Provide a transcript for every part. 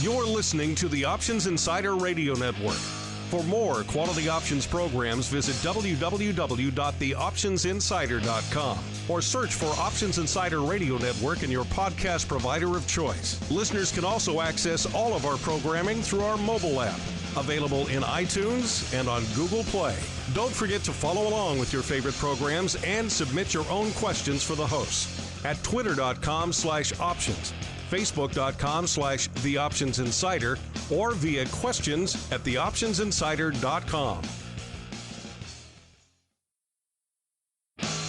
You're listening to the Options Insider Radio Network. For more quality options programs, visit www.theoptionsinsider.com or search for Options Insider Radio Network in your podcast provider of choice. Listeners can also access all of our programming through our mobile app, available in iTunes and on Google Play. Don't forget to follow along with your favorite programs and submit your own questions for the hosts at twitter.com/options, facebook.com/theoptionsinsider, or via questions at theoptionsinsider.com.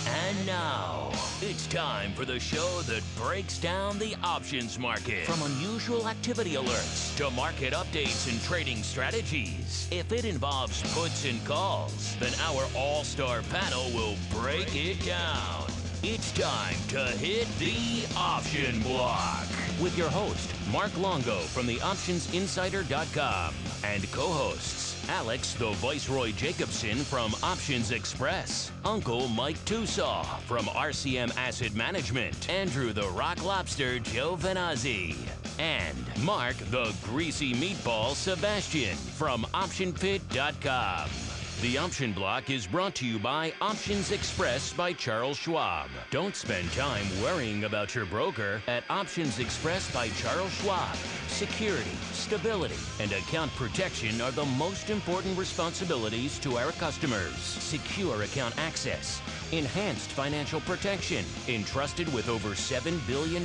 And now, it's time for the show that breaks down the options market. From unusual activity alerts to market updates and trading strategies. If it involves puts and calls, then our all-star panel will break it down. It's time to hit the option block with your host, Mark Longo from theoptionsinsider.com, and co-hosts Alex the Viceroy Jacobson from Options Express, Uncle Mike Tusaw from RCM Asset Management, Andrew the Rock Lobster Giovinazzi, and Mark the Greasy Meatball Sebastian from OptionPit.com. The Option Block is brought to you by Options Express by Charles Schwab. Don't spend time worrying about your broker at Options Express by Charles Schwab. Security, stability, and account protection are the most important responsibilities to our customers. Secure account access, enhanced financial protection, entrusted with over $7 billion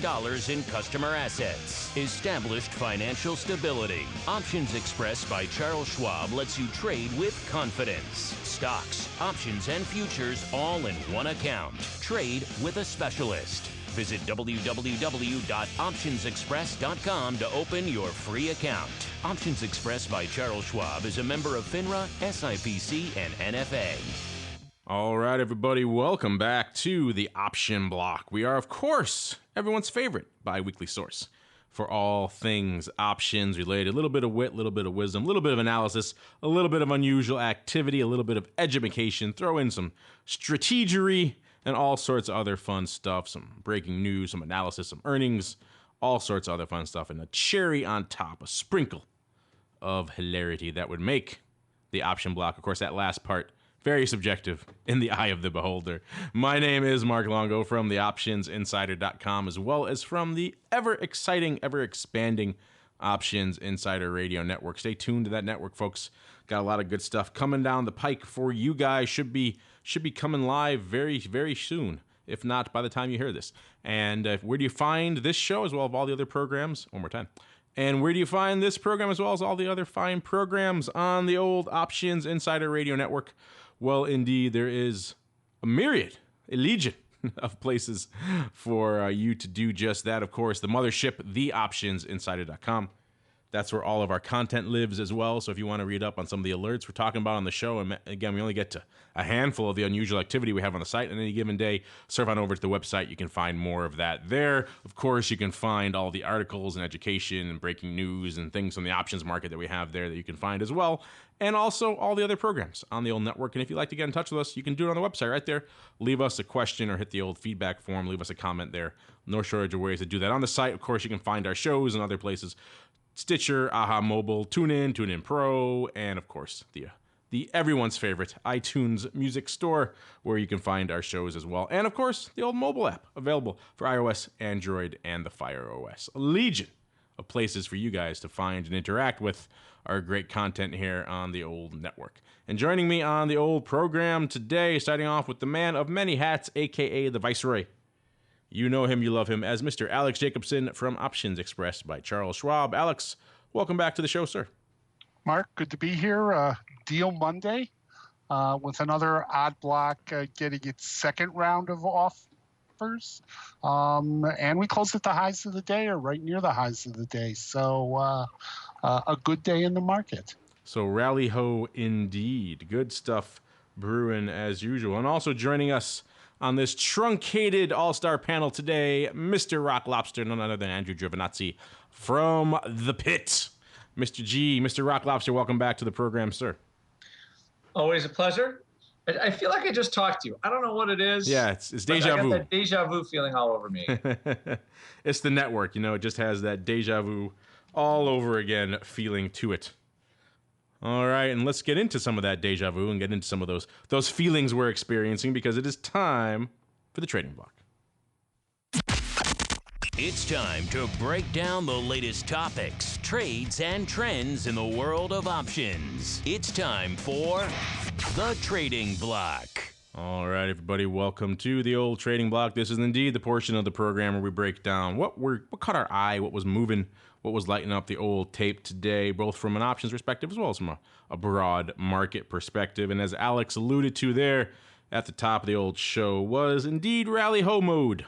in customer assets. Established financial stability. Options Express by Charles Schwab lets you trade with confidence. Stocks, options, and futures all in one account. Trade with a specialist. Visit www.optionsexpress.com to open your free account. Options Express by Charles Schwab is a member of FINRA, SIPC, and NFA. All right, everybody, welcome back to the Option Block. We are, of course, everyone's favorite bi-weekly source for all things options related. A little bit of wit, a little bit of wisdom, a little bit of analysis, a little bit of unusual activity, a little bit of education, throw in some strategery, and all sorts of other fun stuff, some breaking news, some analysis, some earnings, all sorts of other fun stuff, and a cherry on top, a sprinkle of hilarity that would make the Option Block. Of course, that last part, very subjective in the eye of the beholder. My name is Mark Longo from theoptionsinsider.com, as well as from the ever-exciting, ever-expanding Options Insider Radio Network. Stay tuned to that network, folks. Got a lot of good stuff coming down the pike for you guys. Should be coming live very, very soon, if not by the time you hear this. And where do you find this show, as well as all the other programs? One more time. And where do you find this program, as well as all the other fine programs on the old Options Insider Radio Network? Well, indeed, there is a myriad, a legion of places for you to do just that. Of course, the mothership, theoptionsinsider.com. That's where all of our content lives as well. So if you want to read up on some of the alerts we're talking about on the show, and again, we only get to a handful of the unusual activity we have on the site on any given day, surf on over to the website. You can find more of that there. Of course, you can find all the articles and education and breaking news and things on the options market that we have there that you can find as well. And also all the other programs on the old network. And if you'd like to get in touch with us, you can do it on the website right there. Leave us a question or hit the old feedback form. Leave us a comment there. No shortage of ways to do that on the site. Of course, you can find our shows and other places. Stitcher, Aha Mobile, TuneIn Pro, and of course, the everyone's favorite iTunes Music Store, where you can find our shows as well. And of course, the old mobile app, available for iOS, Android, and the Fire OS. A legion of places for you guys to find and interact with our great content here on the old network. And joining me on the old program today, starting off with the man of many hats, a.k.a. the Viceroy. You know him, you love him, as Mr. Alex Jacobson from Options Express by Charles Schwab. Alex, welcome back to the show, sir. Mark, good to be here. Deal Monday with another odd block getting its second round of offers. And we closed at the highs of the day or right near the highs of the day. So a good day in the market. So rally ho indeed. Good stuff brewing as usual. And also joining us on this truncated all-star panel today, Mr. Rock Lobster, none other than Andrew Giovinazzi from the pit. Mr. G, Mr. Rock Lobster, welcome back to the program, sir. Always a pleasure. I feel like I just talked to you. I don't know what it is. Yeah, it's deja vu. I got that deja vu feeling all over me. It's the network, it just has that deja vu all over again, feeling to it. All right, and let's get into some of that deja vu and get into some of those feelings we're experiencing, because it is time for the trading block. It's time to break down the latest topics, trades, and trends in the world of options. It's time for the trading block. All right, everybody, welcome to the old trading block. This is indeed the portion of the program where we break down what caught our eye, what was moving, what was lighting up the old tape today, both from an options perspective as well as from a broad market perspective. And as Alex alluded to there at the top of the old show, was indeed rally ho mode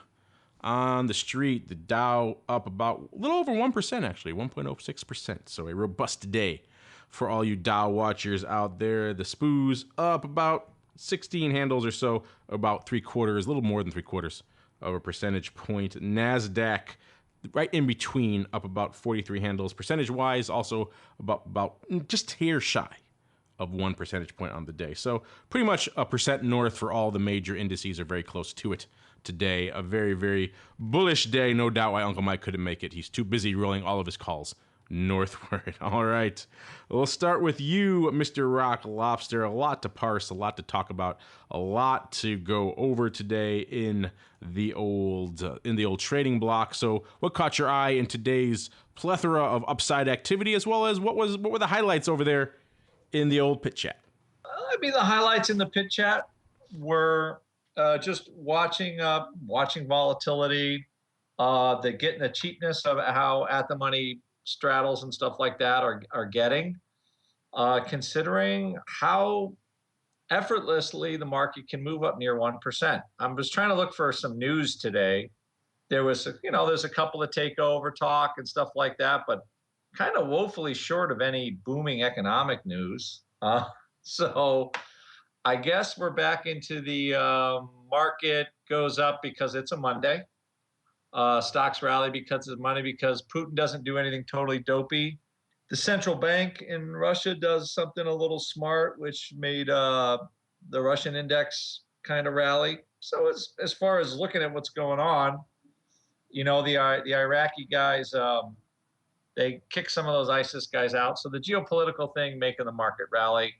on the street. The Dow up about a little over 1%, actually, 1.06%. So a robust day for all you Dow watchers out there. The SPOOs up about 16 handles or so, about a little more than 3/4 of a percentage point. NASDAQ right in between, up about 43 handles. Percentage-wise, also about just hair shy of 1 percentage point on the day. So pretty much a percent north for all the major indices, are very close to it today. A very, very bullish day. No doubt why Uncle Mike couldn't make it. He's too busy rolling all of his calls northward. All right. We'll start with you, Mr. Rock Lobster. A lot to parse, a lot to talk about, a lot to go over today in the old trading block. So what caught your eye in today's plethora of upside activity, as well as what were the highlights over there in the old pit chat? The highlights in the pit chat were just watching volatility, getting the cheapness of how at the money straddles and stuff like that are getting, considering how effortlessly the market can move up near 1%. I'm just trying to look for some news today. There's a couple of takeover talk and stuff like that, but kind of woefully short of any booming economic news. So I guess we're back into the market goes up because it's a Monday. Stocks rally because of money, because Putin doesn't do anything totally dopey. The central bank in Russia does something a little smart, which made the Russian index kind of rally. So as far as looking at what's going on, the Iraqi guys, they kicked some of those ISIS guys out. So the geopolitical thing making the market rally.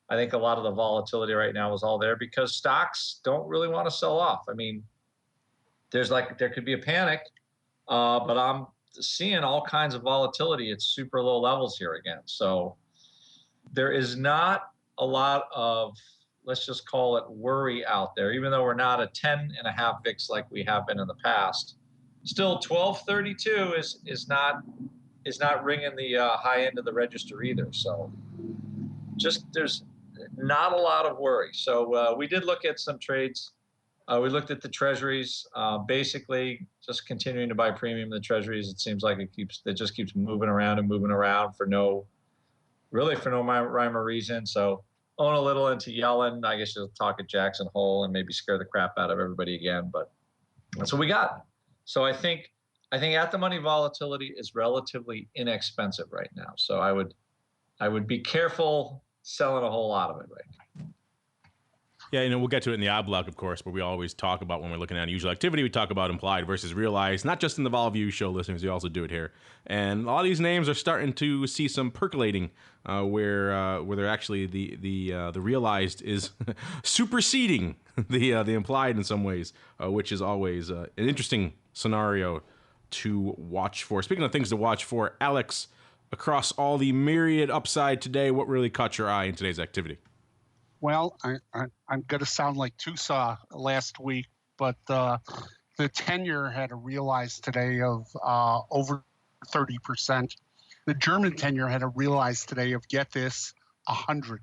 I think a lot of the volatility right now is all there because stocks don't really want to sell off. I mean, there could be a panic, but I'm seeing all kinds of volatility at super low levels here again. So there is not a lot of, let's just call it, worry out there, even though we're not a 10.5 VIX like we have been in the past. Still, 1232 is not ringing the high end of the register either. So just there's not a lot of worry. So we did look at some trades. We looked at the treasuries, basically just continuing to buy premium in the treasuries. It seems like it just keeps moving around for no rhyme or reason. So own a little into Yellen. I guess you'll talk at Jackson Hole and maybe scare the crap out of everybody again. But that's what we got. So I think at the money volatility is relatively inexpensive right now. So I would be careful selling a whole lot of it right now. Yeah, we'll get to it in the odd block, of course, but we always talk about when we're looking at unusual activity, we talk about implied versus realized, not just in the Vol View show, listeners, we also do it here. And a lot of these names are starting to see some percolating where they're actually the realized is superseding the implied in some ways, which is always an interesting scenario to watch for. Speaking of things to watch for, Alex, across all the myriad upside today, what really caught your eye in today's activity? Well, I'm going to sound like Tusa last week, but the 10-year had a realized today of over 30%. The German 10-year had a realized today of, get this, 100%.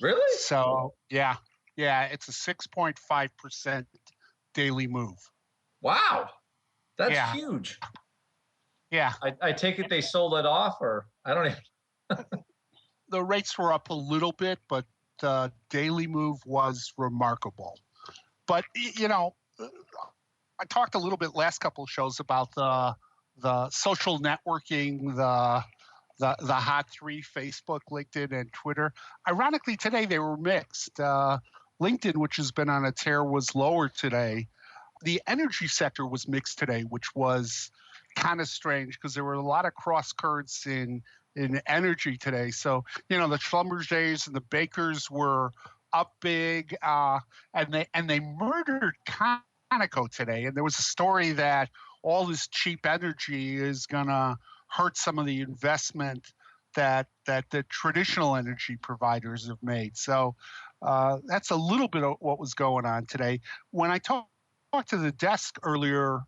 Really? So, yeah, it's a 6.5% daily move. Wow. That's huge. Yeah. I take it they sold it off, or I don't even. The rates were up a little bit, but the daily move was remarkable. But, I talked a little bit last couple of shows about the social networking, the hot three, Facebook, LinkedIn, and Twitter. Ironically, today they were mixed. LinkedIn, which has been on a tear, was lower today. The energy sector was mixed today, which was kind of strange because there were a lot of cross currents in energy today. So, the Schlumbergers and the Bakers were up big, and they murdered Conoco today. And there was a story that all this cheap energy is going to hurt some of the investment that the traditional energy providers have made. So that's a little bit of what was going on today. When I talked to the desk earlier,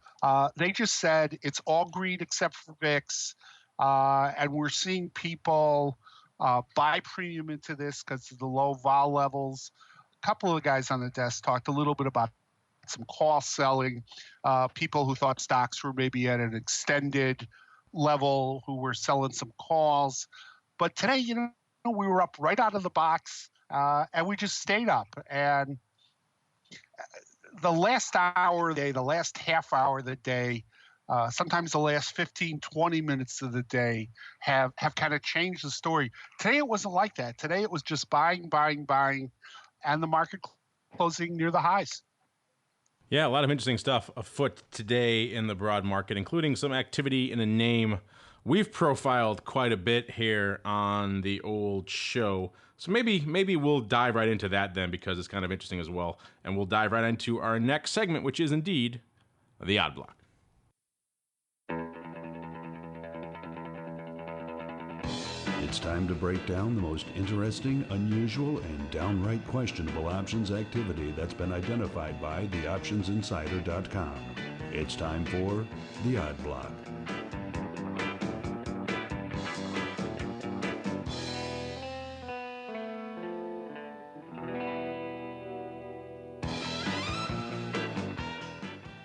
they just said it's all green except for VIX, and we're seeing people buy premium into this because of the low vol levels. A couple of the guys on the desk talked a little bit about some call selling, people who thought stocks were maybe at an extended level who were selling some calls. But today, we were up right out of the box, and we just stayed up. And the last hour of the day, the last half hour of the day, sometimes the last 15, 20 minutes of the day have kind of changed the story. Today, it wasn't like that. Today, it was just buying, and the market closing near the highs. Yeah, a lot of interesting stuff afoot today in the broad market, including some activity in a name we've profiled quite a bit here on the old show. So maybe we'll dive right into that then, because it's kind of interesting as well. And we'll dive right into our next segment, which is indeed the Odd Block. It's time to break down the most interesting, unusual, and downright questionable options activity that's been identified by theoptionsinsider.com. It's time for the Odd Block.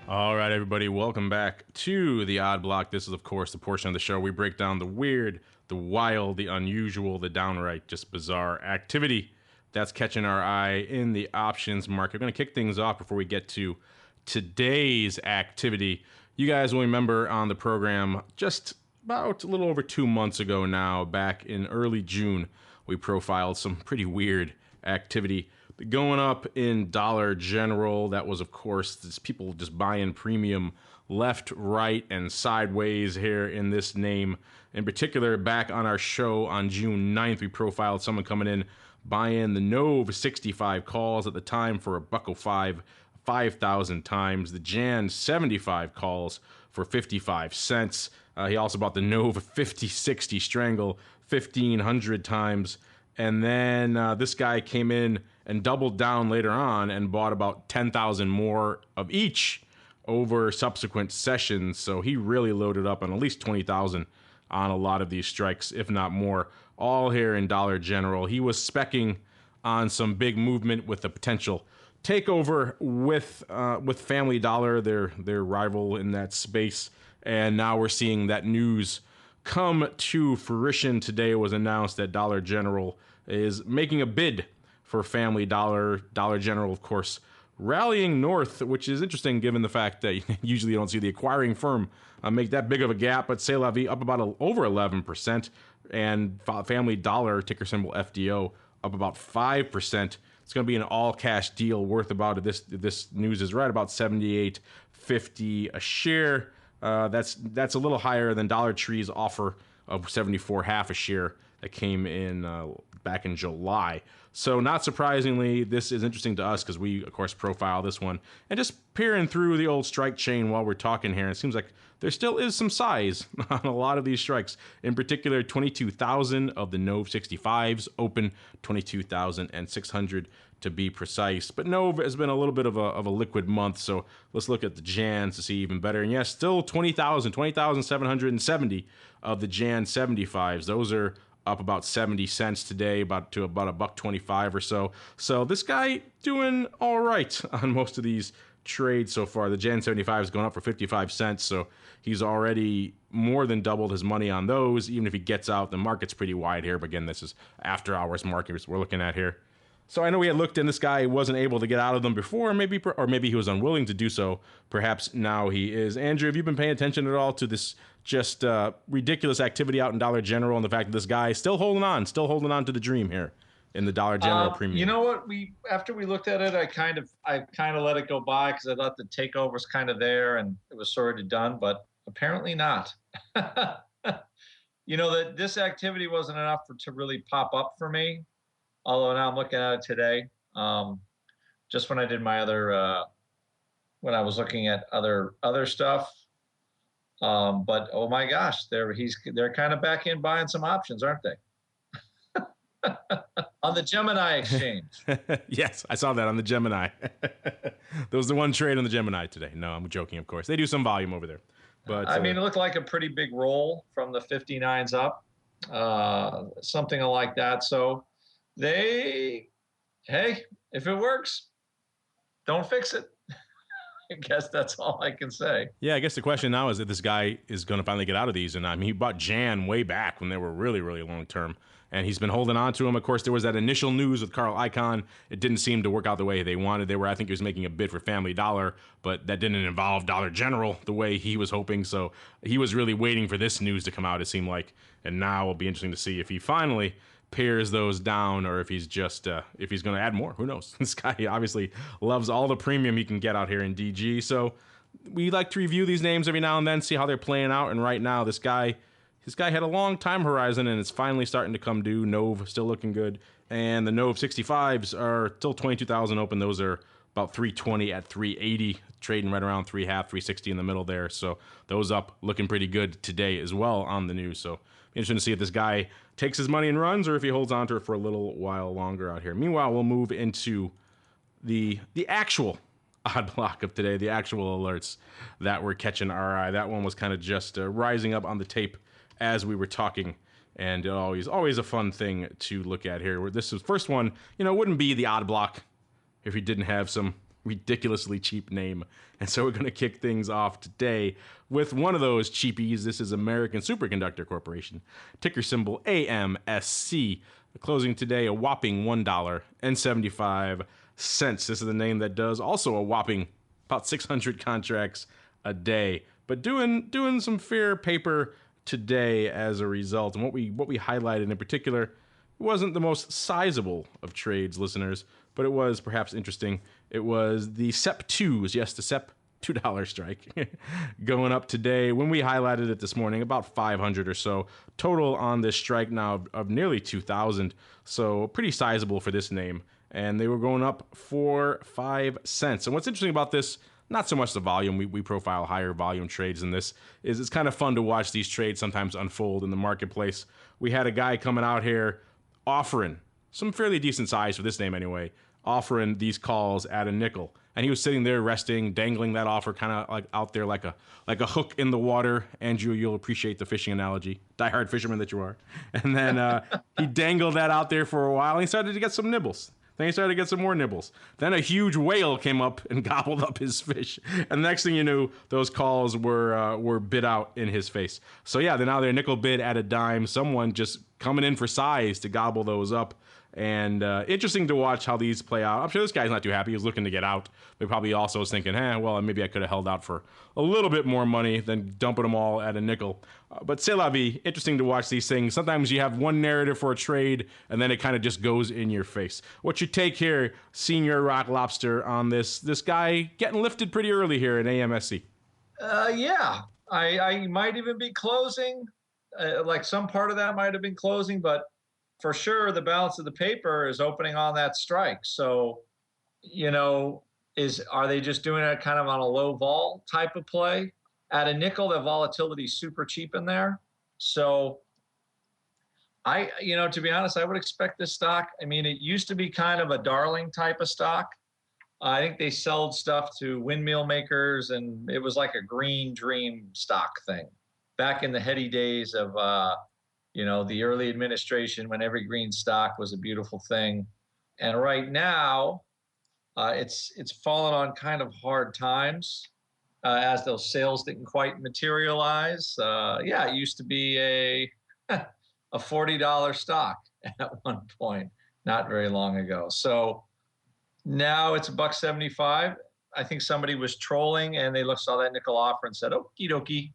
All right, everybody, welcome back to the Odd Block. This is, of course, the portion of the show we break down the weird, the wild, the unusual, the downright just bizarre activity that's catching our eye in the options market. We're going to kick things off before we get to today's activity. You guys will remember on the program just about a little over 2 months ago now, back in early June, we profiled some pretty weird activity going up in Dollar General. That was, of course, this people just buying premium left, right, and sideways here in this name. In particular, back on our show on June 9th, we profiled someone coming in buying the Nove 65 calls at the time for $1.05, 5,000 times. The Jan 75 calls for 55 cents. He also bought the Nove 5060 Strangle 1,500 times. And then this guy came in and doubled down later on and bought about 10,000 more of each over subsequent sessions. So he really loaded up on at least 20,000 on a lot of these strikes, if not more, all here in Dollar General. He was speccing on some big movement with the potential takeover with Family Dollar, their rival in that space. And now we're seeing that news come to fruition. Today it was announced that Dollar General is making a bid for Family Dollar. Dollar General, of course, rallying north, which is interesting given the fact that usually you don't see the acquiring firm make that big of a gap, but C'est La Vie up about over 11%, and Family Dollar, ticker symbol FDO, up about 5%. It's going to be an all-cash deal worth about, this news is right, about $78.50 a share. That's a little higher than Dollar Tree's offer of $74.50 a share that came in back in July. So not surprisingly, this is interesting to us because we, of course, profile this one. And just peering through the old strike chain while we're talking here, it seems like there still is some size on a lot of these strikes. In particular, 22,000 of the Nove 65s open, 22,600 to be precise. But Nove has been a little bit of a liquid month, so let's look at the Jans to see even better. And yes, still 20,770 of the Jan 75s. Those are up about 70 cents today, about $1.25 or so. So this guy doing all right on most of these trades so far. The Jan 75 is going up for 55 cents, so he's already more than doubled his money on those. Even if he gets out, the market's pretty wide here. But again, this is after hours market we're looking at here. So I know we had looked, and this guy wasn't able to get out of them before, or maybe he was unwilling to do so. Perhaps now he is. Andrew, have you been paying attention at all to this just ridiculous activity out in Dollar General, and the fact that this guy is still holding on to the dream here in the Dollar General premium? You know what? After we looked at it, I kind of let it go by because I thought the takeover was kind of there and it was sort of done. But apparently not. That this activity wasn't enough to really pop up for me. Although now I'm looking at it today. Just when I did my other, when I was looking at other stuff. But oh my gosh, they're kind of back in buying some options, aren't they? On the Gemini exchange. Yes, I saw that on the Gemini. There was the one trade on the Gemini today. No, I'm joking, of course. They do some volume over there. But I mean, it looked like a pretty big roll from the 59s up, something like that. So hey, if it works, don't fix it. I guess that's all I can say. Yeah, I guess the question now is that this guy is going to finally get out of these. And I mean, he bought Jan way back when they were really, really long term. And he's been holding on to him. Of course, there was that initial news with Carl Icahn. It didn't seem to work out the way they wanted. I think he was making a bid for Family Dollar, but that didn't involve Dollar General the way he was hoping. So he was really waiting for this news to come out, it seemed like. And now it'll be interesting to see if he finally pares those down or if he's just, if he's going to add more. Who knows? This guy obviously loves all the premium he can get out here in DG. So we like to review these names every now and then, see how they're playing out. And right now, this guy had a long time horizon, and it's finally starting to come due. Nove still looking good, and the Nove 65s are still 22,000 open. Those are about 320 at 380, trading right around 3.5, 360 in the middle there. So those up looking pretty good today as well on the news. So interesting to see if this guy takes his money and runs, or if he holds on to it for a little while longer out here. Meanwhile, we'll move into the actual odd block of today, the actual alerts that were catching our eye. That one was kind of just rising up on the tape as we were talking, and always a fun thing to look at here. This was first one, wouldn't be the odd block if we didn't have some ridiculously cheap name. And so we're going to kick things off today with one of those cheapies. This is American Superconductor Corporation, ticker symbol AMSC, closing today a whopping $1.75. This is the name that does also a whopping about 600 contracts a day, but doing some fair paper today as a result. And what we highlighted in particular wasn't the most sizable of trades, listeners, but it was perhaps interesting. It was the SEP2s, yes, the SEP $2 strike, going up today. When we highlighted it this morning, about 500 or so total on this strike now of nearly 2,000. So pretty sizable for this name. And they were going up for 5 cents. And what's interesting about this, not so much the volume, we profile higher volume trades than this, is it's kind of fun to watch these trades sometimes unfold in the marketplace. We had a guy coming out here offering some fairly decent size for this name anyway, offering these calls at a nickel. And he was sitting there resting, dangling that offer kind of like out there like a hook in the water. Andrew, you'll appreciate the fishing analogy, diehard fisherman that you are. And then he dangled that out there for a while, and he started to get some nibbles. Then he started to get some more nibbles. Then a huge whale came up and gobbled up his fish. And the next thing you knew, those calls were bid out in his face. So yeah, now they're nickel bid at a dime. Someone just coming in for size to gobble those up. And interesting to watch how these play out. I'm sure this guy's not too happy. He's looking to get out. But probably also was thinking, well, maybe I could have held out for a little bit more money than dumping them all at a nickel. But c'est la vie. Interesting to watch these things. Sometimes you have one narrative for a trade, and then it kind of just goes in your face. What you take here, Senior Rock Lobster, on this guy getting lifted pretty early here in AMSC. Yeah. I might even be closing. Like some part of that might have been closing, but for sure, the balance of the paper is opening on that strike. So, are they just doing it kind of on a low vol type of play? At a nickel, the volatility is super cheap in there. So to be honest, I would expect this stock. I mean, it used to be kind of a darling type of stock. I think they sold stuff to windmill makers, and it was like a green dream stock thing back in the heady days of, the early administration, when every green stock was a beautiful thing. And right now, it's fallen on kind of hard times as those sales didn't quite materialize. It used to be a $40 stock at one point, not very long ago. So now it's $1.75. I think somebody was trolling, and they saw that nickel offer and said, okie dokie,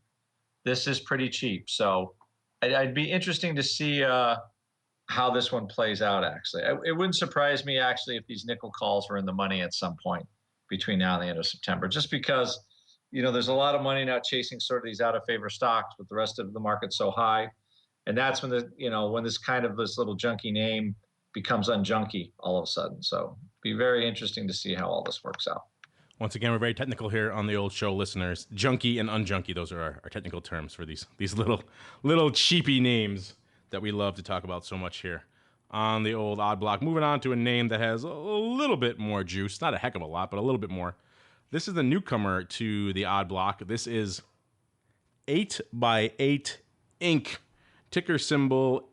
this is pretty cheap. So I'd be interesting to see how this one plays out, actually. It wouldn't surprise me, actually, if these nickel calls were in the money at some point between now and the end of September, just because, there's a lot of money now chasing sort of these out of favor stocks, with the rest of the market so high. And that's when when this kind of this little junky name becomes unjunky all of a sudden. So be very interesting to see how all this works out. Once again, we're very technical here on the old show, listeners. Junky and unjunky, those are our technical terms for these little cheapy names that we love to talk about so much here on the old Odd Block. Moving on to a name that has a little bit more juice. Not a heck of a lot, but a little bit more. This is the newcomer to the Odd Block. This is 8x8 Inc. Ticker symbol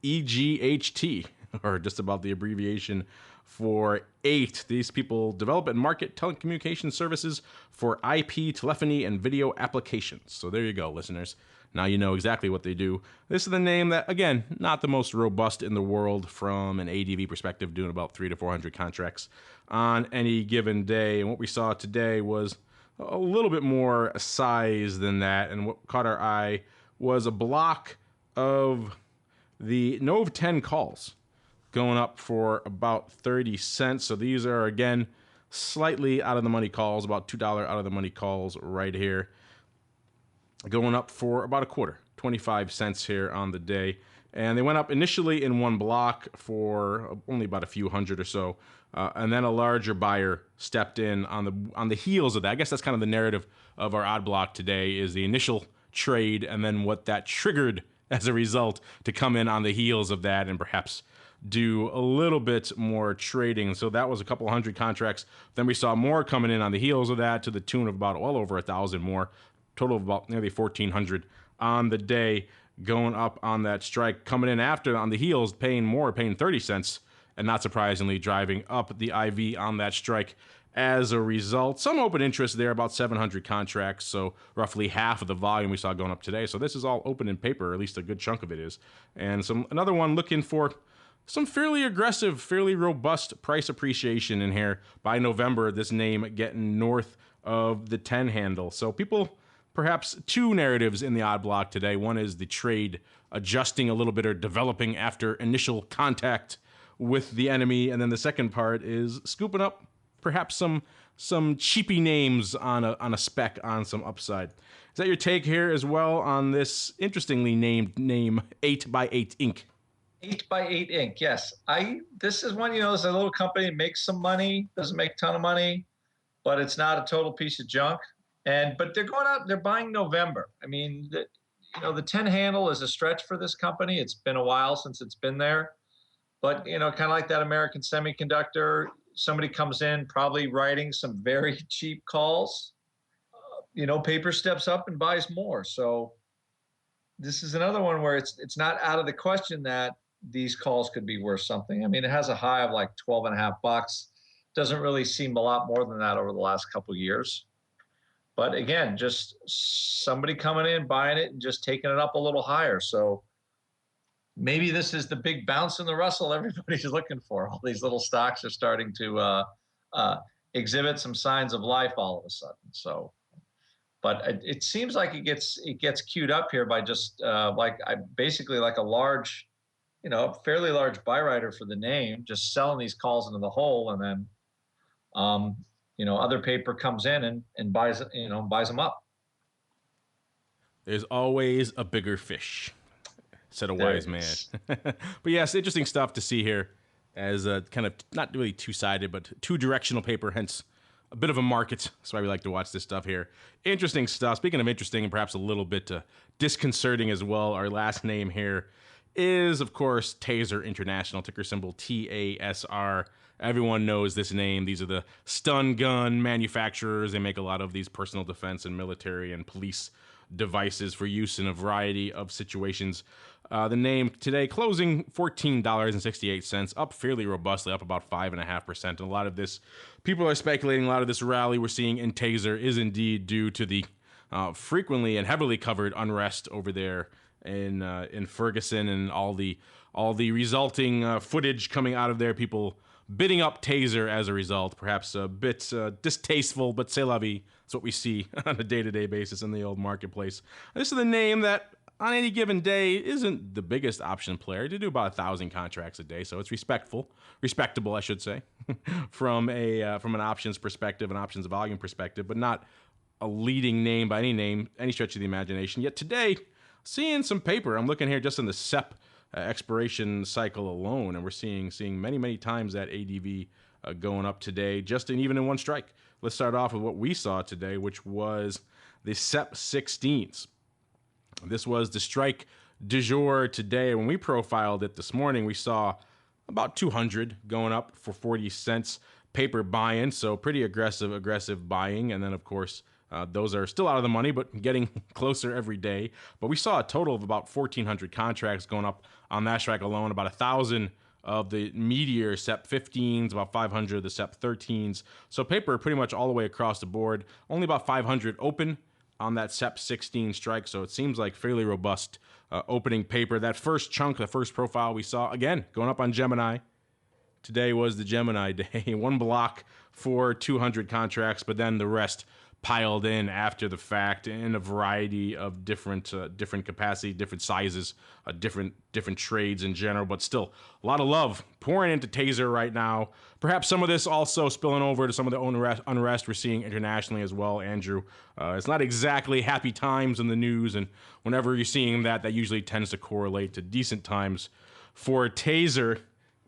EGHT, or just about the abbreviation for 8. These people develop and market telecommunication services for IP, telephony, and video applications. So there you go, listeners. Now you know exactly what they do. This is the name that, again, not the most robust in the world from an ADV perspective, doing about 300 to 400 contracts on any given day. And what we saw today was a little bit more size than that. And what caught our eye was a block of the Nov 10 calls going up for about 30 cents. So these are, again, slightly out of the money calls, about $2 out of the money calls right here. Going up for about a quarter, 25 cents here on the day. And they went up initially in one block for only about a few hundred or so. And then a larger buyer stepped in on the heels of that. I guess that's kind of the narrative of our Odd Block today, is the initial trade and then what that triggered as a result to come in on the heels of that and perhaps do a little bit more trading. So that was a couple hundred contracts. Then we saw more coming in on the heels of that to the tune of about well over 1,000 more. Total of about nearly 1,400 on the day, going up on that strike. Coming in after on the heels, paying 30 cents, and not surprisingly driving up the IV on that strike as a result. Some open interest there, about 700 contracts, so roughly half of the volume we saw going up today. So this is all open in paper, or at least a good chunk of it is. And another one looking for some fairly aggressive, fairly robust price appreciation in here by November, this name getting north of the 10 handle. So people, perhaps two narratives in the Odd Block today. One is the trade adjusting a little bit or developing after initial contact with the enemy. And then the second part is scooping up perhaps some cheapy names on a spec on some upside. Is that your take here as well on this interestingly named name 8x8 Inc.? 8x8 Inc. Yes. This is one, it's a little company, makes some money, doesn't make a ton of money, but it's not a total piece of junk. But they're going out, they're buying November. I mean, the 10 handle is a stretch for this company. It's been a while since it's been there. But, kind of like that American Semiconductor, somebody comes in probably writing some very cheap calls. Paper steps up and buys more. So this is another one where it's not out of the question that these calls could be worth something. I mean, it has a high of like $12.50. Doesn't really seem a lot more than that over the last couple of years. But again, just somebody coming in, buying it, and just taking it up a little higher. So maybe this is the big bounce in the Russell everybody's looking for. All these little stocks are starting to exhibit some signs of life all of a sudden. So, but it seems like it gets queued up here by just basically like a large, fairly large buy writer for the name, just selling these calls into the hole, and then other paper comes in and buys them up. There's always a bigger fish, said a wise man. But yes, interesting stuff to see here as a kind of not really two-sided, but two-directional paper, hence a bit of a market. That's why we like to watch this stuff here. Interesting stuff. Speaking of interesting and perhaps a little bit disconcerting as well, our last name here is, of course, TASR International, ticker symbol TASR. Everyone knows this name. These are the stun gun manufacturers. They make a lot of these personal defense and military and police devices for use in a variety of situations. The name today closing $14.68, up fairly robustly, up about 5.5%. And a lot of this, people are speculating, a lot of this rally we're seeing in TASR is indeed due to the frequently and heavily covered unrest over there in Ferguson, and all the resulting footage coming out of there. People bidding up TASR as a result, perhaps a bit distasteful, but c'est la vie. That's what we see on a day-to-day basis in the old marketplace. This is the name that on any given day isn't the biggest option player. They do about 1,000 contracts a day, so it's respectable, I should say, from an options perspective, an options volume perspective, but not a leading name by any stretch of the imagination. Yet today, seeing some paper. I'm looking here just in the SEP expiration cycle alone, and we're seeing many times that ADV going up today, even in one strike. Let's start off with what we saw today, which was the SEP 16s. This was the strike du jour today. When we profiled it this morning, we saw about 200 going up for 40 cents paper buy-in, so pretty aggressive buying. And then, of course, those are still out of the money, but getting closer every day. But we saw a total of about 1,400 contracts going up on that strike alone, about 1,000 of the meteor SEP 15s, about 500 of the SEP 13s. So paper pretty much all the way across the board. Only about 500 open on that SEP 16 strike, so it seems like fairly robust opening paper. That first chunk, the first profile we saw, again, going up on Gemini. Today was the Gemini day. One block for 200 contracts, but then the rest piled in after the fact in a variety of different capacity, different sizes, different trades in general, but still a lot of love pouring into TASR right now. Perhaps some of this also spilling over to some of the unrest we're seeing internationally as well, Andrew. It's not exactly happy times in the news, and whenever you're seeing that usually tends to correlate to decent times for TASR.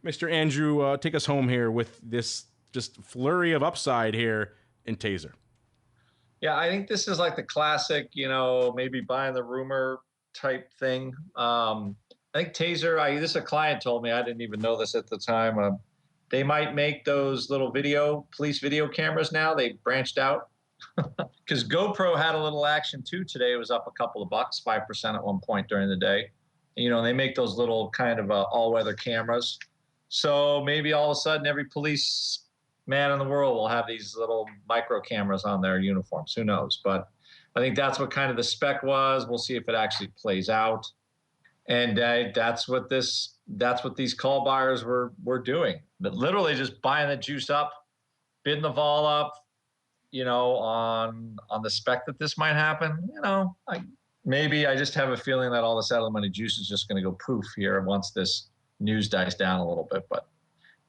Mr. Andrew, take us home here with this just flurry of upside here in TASR. Yeah, I think this is like the classic, maybe buying the rumor type thing. I think TASR, this a client told me, I didn't even know this at the time. They might make those little police video cameras now. They branched out because GoPro had a little action too today. It was up a couple of bucks, 5% at one point during the day. They make those little kind of all-weather cameras. So maybe all of a sudden every police man in the world will have these little micro cameras on their uniforms. Who knows? But I think that's what kind of the spec was. We'll see if it actually plays out. And that's what these call buyers were doing. But literally just buying the juice up, bidding the vol up, on the spec that this might happen. Maybe I just have a feeling that all this out of the money juice is just going to go poof here once this news dies down a little bit. But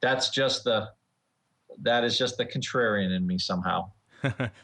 that is just the contrarian in me somehow.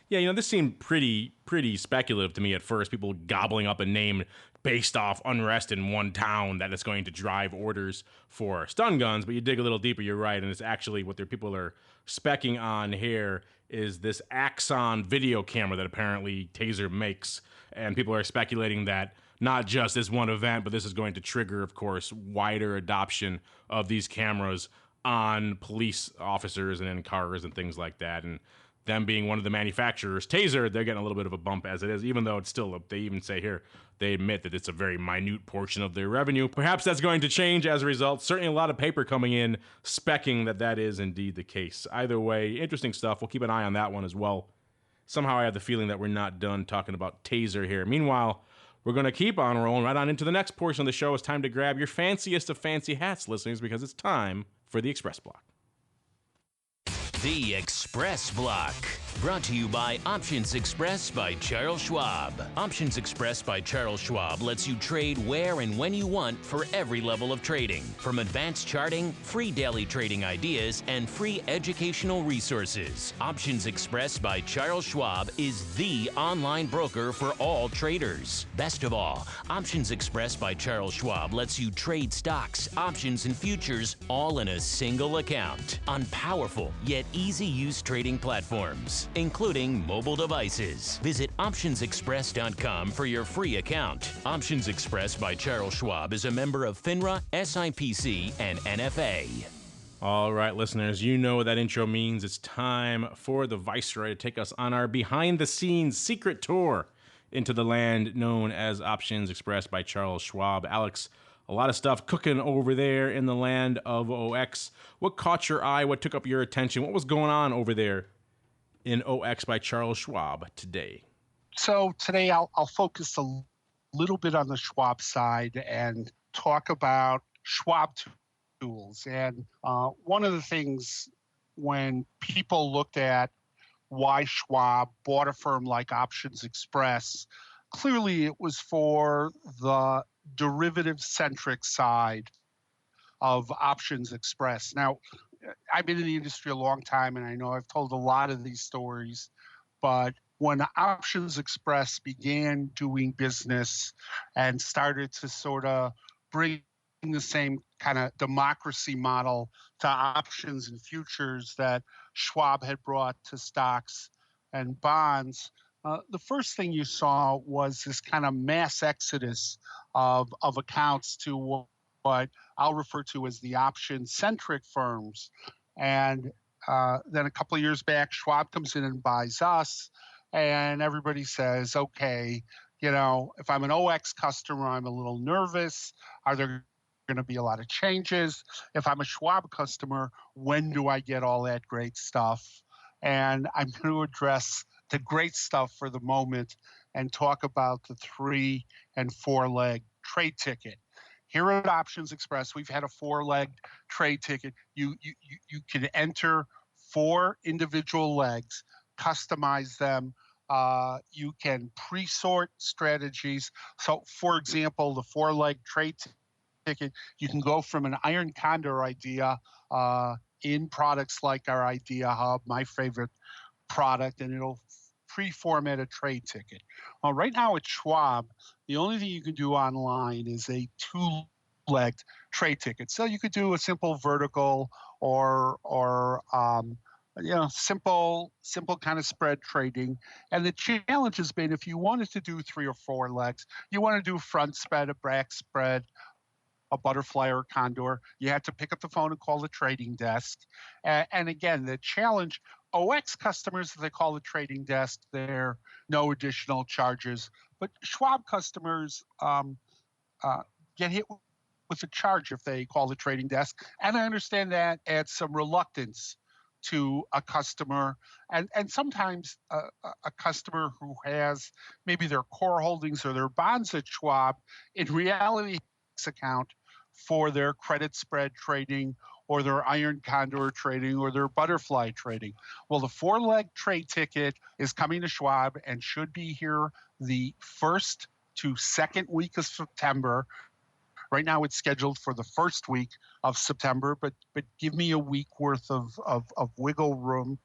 Yeah, this seemed pretty speculative to me at first. People gobbling up a name based off unrest in one town that is going to drive orders for stun guns. But you dig a little deeper, you're right, and it's actually what people are specking on here is this Axon video camera that apparently TASR makes, and people are speculating that not just this one event, but this is going to trigger, of course, wider adoption of these cameras on police officers and in cars and things like that. And them being one of the manufacturers, TASR, they're getting a little bit of a bump as it is, even though it's still, they even say here, they admit that it's a very minute portion of their revenue. Perhaps that's going to change as a result. Certainly a lot of paper coming in specking that is indeed the case. Either way, interesting stuff. We'll keep an eye on that one as well. Somehow I have the feeling that we're not done talking about TASR here. Meanwhile, we're going to keep on rolling right on into the next portion of the show. It's time to grab your fanciest of fancy hats, listeners, because it's time for the Express Block. The Express Block, brought to you by Options Express by Charles Schwab. Options Express by Charles Schwab lets you trade where and when you want for every level of trading. From advanced charting, free daily trading ideas, and free educational resources. Options Express by Charles Schwab is the online broker for all traders. Best of all, Options Express by Charles Schwab lets you trade stocks, options, and futures all in a single account on powerful yet easy-use trading platforms, including mobile devices. Visit optionsexpress.com for your free account. Options Express by Charles Schwab is a member of FINRA, SIPC, and NFA. All right, listeners, you know what that intro means. It's time for the Viceroy to take us on our behind-the-scenes secret tour into the land known as Options Express by Charles Schwab. Alex, a lot of stuff cooking over there in the land of OX. What caught your eye? What took up your attention? What was going on over there in OX by Charles Schwab today? So today I'll focus a little bit on the Schwab side and talk about Schwab tools. And one of the things when people looked at why Schwab bought a firm like Options Express, clearly it was for the derivative-centric side of Options Express. Now, I've been in the industry a long time, and I know I've told a lot of these stories, but when Options Express began doing business and started to sort of bring the same kind of democracy model to options and futures that Schwab had brought to stocks and bonds, the first thing you saw was this kind of mass exodus of accounts to what I'll refer to as the option-centric firms. And then a couple of years back, Schwab comes in and buys us, and everybody says, okay, if I'm an OX customer, I'm a little nervous. Are there going to be a lot of changes? If I'm a Schwab customer, when do I get all that great stuff? And I'm going to address the great stuff for the moment and talk about the 3 and 4 leg trade ticket. Here at Options Express, we've had a 4-leg trade ticket. You can enter 4 individual legs, customize them. You can pre-sort strategies. So, for example, the 4-leg trade ticket, you can go from an iron condor idea in products like our Idea Hub, my favorite product, and it'll pre-format a trade ticket. Right now at Schwab, the only thing you can do online is a 2-legged trade ticket. So you could do a simple vertical or simple kind of spread trading. And the challenge has been, if you wanted to do 3 or 4 legs, you want to do front spread, a back spread, a butterfly or condor, you had to pick up the phone and call the trading desk. And again, the challenge, OX customers, they call the trading desk, there are no additional charges. But Schwab customers get hit with a charge if they call the trading desk. And I understand that adds some reluctance to a customer. And sometimes a customer who has maybe their core holdings or their bonds at Schwab, in reality, account for their credit spread trading or their iron condor trading or their butterfly trading. Well, the 4-leg trade ticket is coming to Schwab and should be here the 1st to 2nd week of September. Right now it's scheduled for the 1st week of September, but give me a week worth of wiggle room.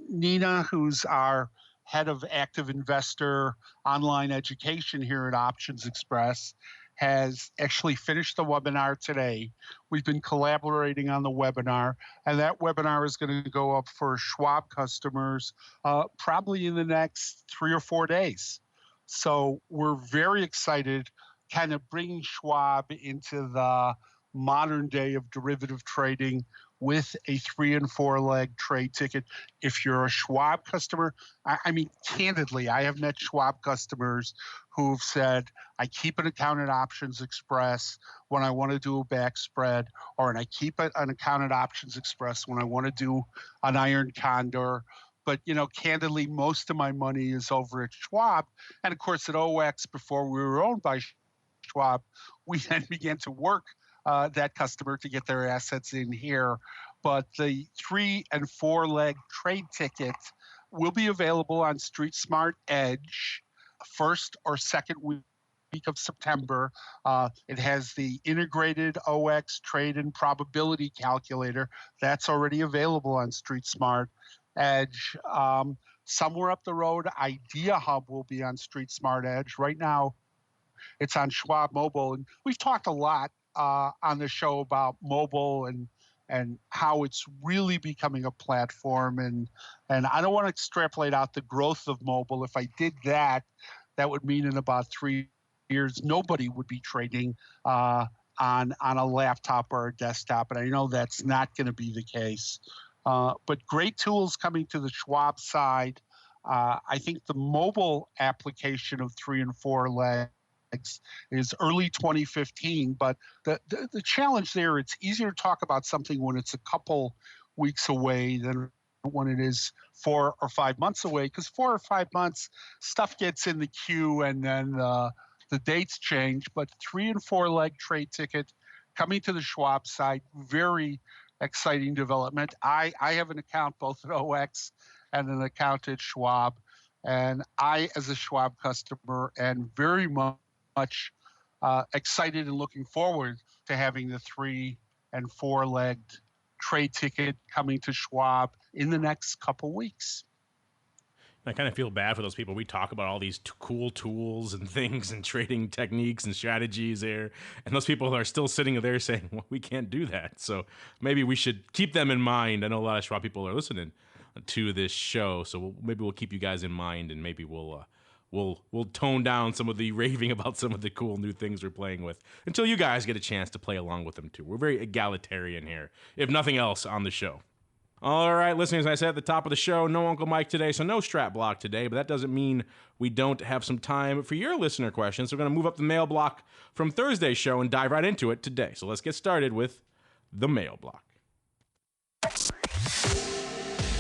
Nina, who's our head of active investor online education here at Options Express, has actually finished the webinar today. We've been collaborating on the webinar, and that webinar is going to go up for Schwab customers probably in the next 3 or 4 days. So we're very excited, kind of bringing Schwab into the modern day of derivative trading with a 3 and 4-leg trade ticket. If you're a Schwab customer, I mean, candidly, I have met Schwab customers who've said, I keep an account at Options Express when I want to do a back spread, or I keep an account at Options Express when I want to do an iron condor. But, candidly, most of my money is over at Schwab. And of course, at OX, before we were owned by Schwab, we then began to work that customer to get their assets in here. But the 3 and 4-leg trade ticket will be available on Street Smart Edge 1st or 2nd week of September. It has the integrated OX trade and probability calculator. That's already available on Street Smart Edge. Somewhere up the road, Idea Hub will be on Street Smart Edge. Right now, it's on Schwab Mobile. And we've talked a lot on the show about mobile and how it's really becoming a platform. And I don't want to extrapolate out the growth of mobile. If I did that, that would mean in about 3 years, nobody would be trading on a laptop or a desktop. And I know that's not going to be the case. But great tools coming to the Schwab side. I think the mobile application of 3 and 4 legs is early 2015, but the challenge there, it's easier to talk about something when it's a couple weeks away than when it is 4 or 5 months away, because 4 or 5 months, stuff gets in the queue and then the dates change. But 3 and 4-leg trade ticket coming to the Schwab side, very exciting development. I have an account both at OX and an account at Schwab, and I, as a Schwab customer, am very much excited and looking forward to having the 3 and 4-legged trade ticket coming to Schwab in the next couple weeks. I kind of feel bad for those people. We talk about all these cool tools and things and trading techniques and strategies there, and those people are still sitting there saying, well, we can't do that. So maybe we should keep them in mind. I know a lot of Schwab people are listening to this show, so maybe we'll keep you guys in mind, and maybe we'll tone down some of the raving about some of the cool new things we're playing with until you guys get a chance to play along with them too. We're very egalitarian here, if nothing else, on the show. All right, listeners, I said at the top of the show, no Uncle Mike today, so no strap block today, but that doesn't mean we don't have some time for your listener questions. So we're going to move up the mail block from Thursday's show and dive right into it today. So let's get started with the mail block.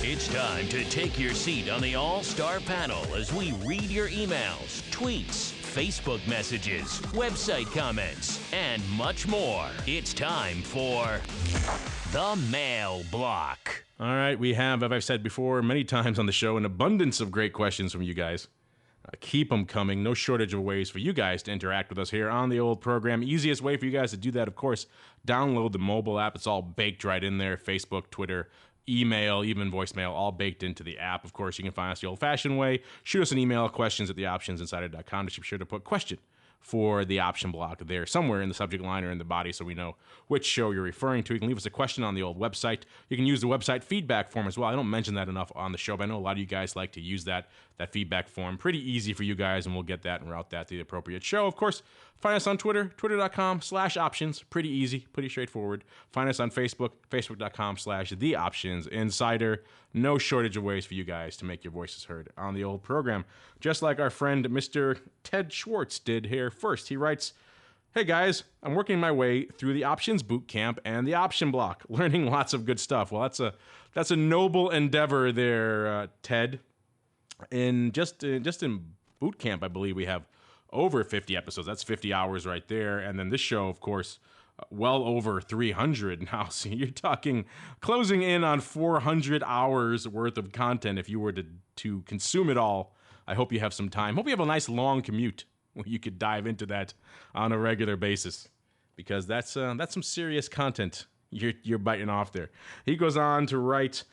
It's time to take your seat on the All-Star panel as we read your emails, tweets, Facebook messages, website comments, and much more. It's time for the mail block. All right, we have, as I've said before many times on the show, an abundance of great questions from you guys. Keep them coming. No shortage of ways for you guys to interact with us here on the old program. Easiest way for you guys to do that, of course, download the mobile app. It's all baked right in there. Facebook, Twitter, email, even voicemail, all baked into the app. Of course, you can find us the old-fashioned way. Shoot us an email, questions@theoptionsinsider.com. Just be sure to put question for the option block there somewhere in the subject line or in the body so we know which show you're referring to. You can leave us a question on the old website. You can use the website feedback form as well. I don't mention that enough on the show, but I know a lot of you guys like to use that feedback form. Pretty easy for you guys, and we'll get that and route that to the appropriate show. Of course, find us on Twitter, twitter.com/options. Pretty easy, pretty straightforward. Find us on Facebook, facebook.com/theoptionsinsider. No shortage of ways for you guys to make your voices heard on the old program. Just like our friend Mr. Ted Schwartz did here first. He writes, hey guys, I'm working my way through the options boot camp and the option block, learning lots of good stuff. Well, that's a noble endeavor there, Ted. Just in boot camp, I believe we have over 50 episodes. That's 50 hours right there. And then this show, of course, well over 300 now. So you're talking closing in on 400 hours worth of content if you were to consume it all. I hope you have some time. Hope you have a nice long commute where you could dive into that on a regular basis, because that's some serious content you're biting off there. He goes on to write,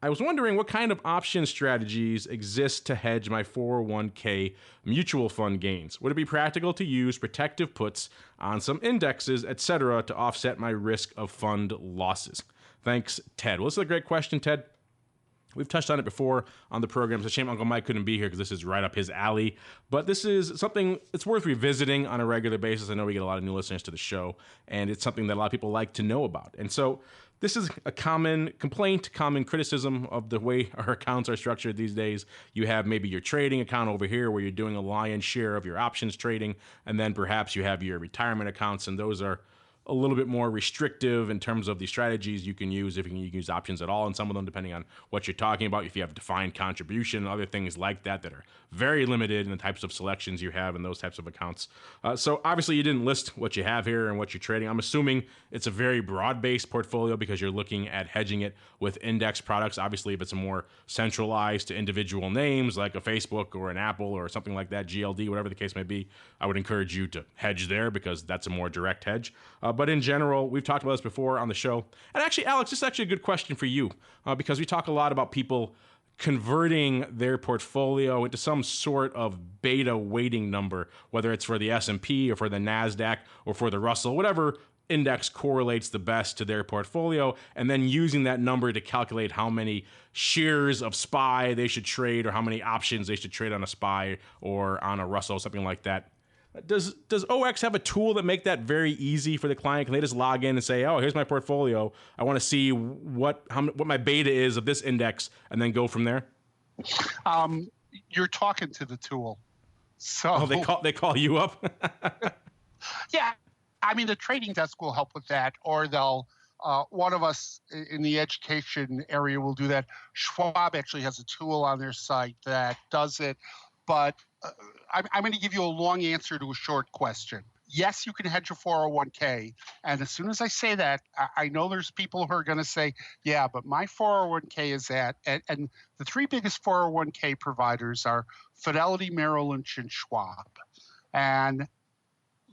I was wondering what kind of option strategies exist to hedge my 401k mutual fund gains. Would it be practical to use protective puts on some indexes, etc., to offset my risk of fund losses? Thanks, Ted. Well, this is a great question, Ted. We've touched on it before on the program. It's a shame Uncle Mike couldn't be here because this is right up his alley. But this is something it's worth revisiting on a regular basis. I know we get a lot of new listeners to the show, and it's something that a lot of people like to know about. And so this is a common complaint, common criticism of the way our accounts are structured these days. You have maybe your trading account over here where you're doing a lion's share of your options trading, and then perhaps you have your retirement accounts, and those are a little bit more restrictive in terms of the strategies you can use, if you can use options at all, and some of them depending on what you're talking about, if you have defined contribution, other things like that that are very limited in the types of selections you have in those types of accounts. So obviously you didn't list what you have here and what you're trading. I'm assuming it's a very broad-based portfolio because you're looking at hedging it with index products. Obviously, if it's a more centralized to individual names like a Facebook or an Apple or something like that, GLD, whatever the case may be, I would encourage you to hedge there because that's a more direct hedge. But in general, we've talked about this before on the show. And actually, Alex, this is actually a good question for you because we talk a lot about people converting their portfolio into some sort of beta weighting number, whether it's for the S&P or for the NASDAQ or for the Russell, whatever index correlates the best to their portfolio, and then using that number to calculate how many shares of SPY they should trade or how many options they should trade on a SPY or on a Russell, something like that. Does OX have a tool that make that very easy for the client? Can they just log in and say, oh, here's my portfolio. I want to see what my beta is of this index, and then go from there? You're talking to the tool. So they call you up? Yeah. I mean, the trading desk will help with that, or they'll one of us in the education area will do that. Schwab actually has a tool on their site that does it, but I'm going to give you a long answer to a short question. Yes, you can hedge a 401k. And as soon as I say that, I know there's people who are going to say, yeah, but my 401k is at, and the three biggest 401k providers are Fidelity, Merrill Lynch, and Schwab. And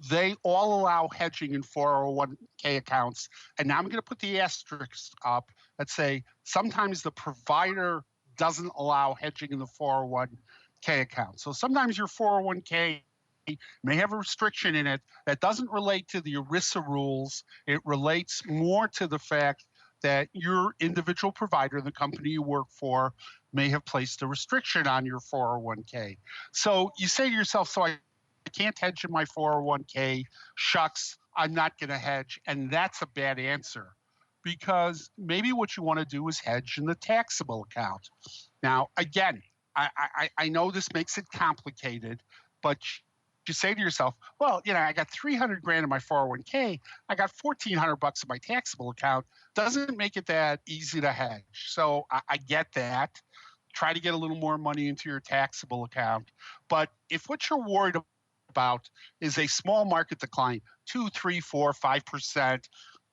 they all allow hedging in 401k accounts. And now I'm going to put the asterisk up that say sometimes the provider doesn't allow hedging in the 401k account. So sometimes your 401k may have a restriction in it that doesn't relate to the ERISA rules. It relates more to the fact that your individual provider, the company you work for, may have placed a restriction on your 401k. So you say to yourself, so I can't hedge in my 401k, shucks, I'm not going to hedge. And that's a bad answer, because maybe what you want to do is hedge in the taxable account. Now, again, I know this makes it complicated, but you say to yourself, well, I got 300 grand in my 401k, I got 1,400 bucks in my taxable account. Doesn't make it that easy to hedge. So I get that. Try to get a little more money into your taxable account. But if what you're worried about is a small market decline, 2, 3, 4, 5%,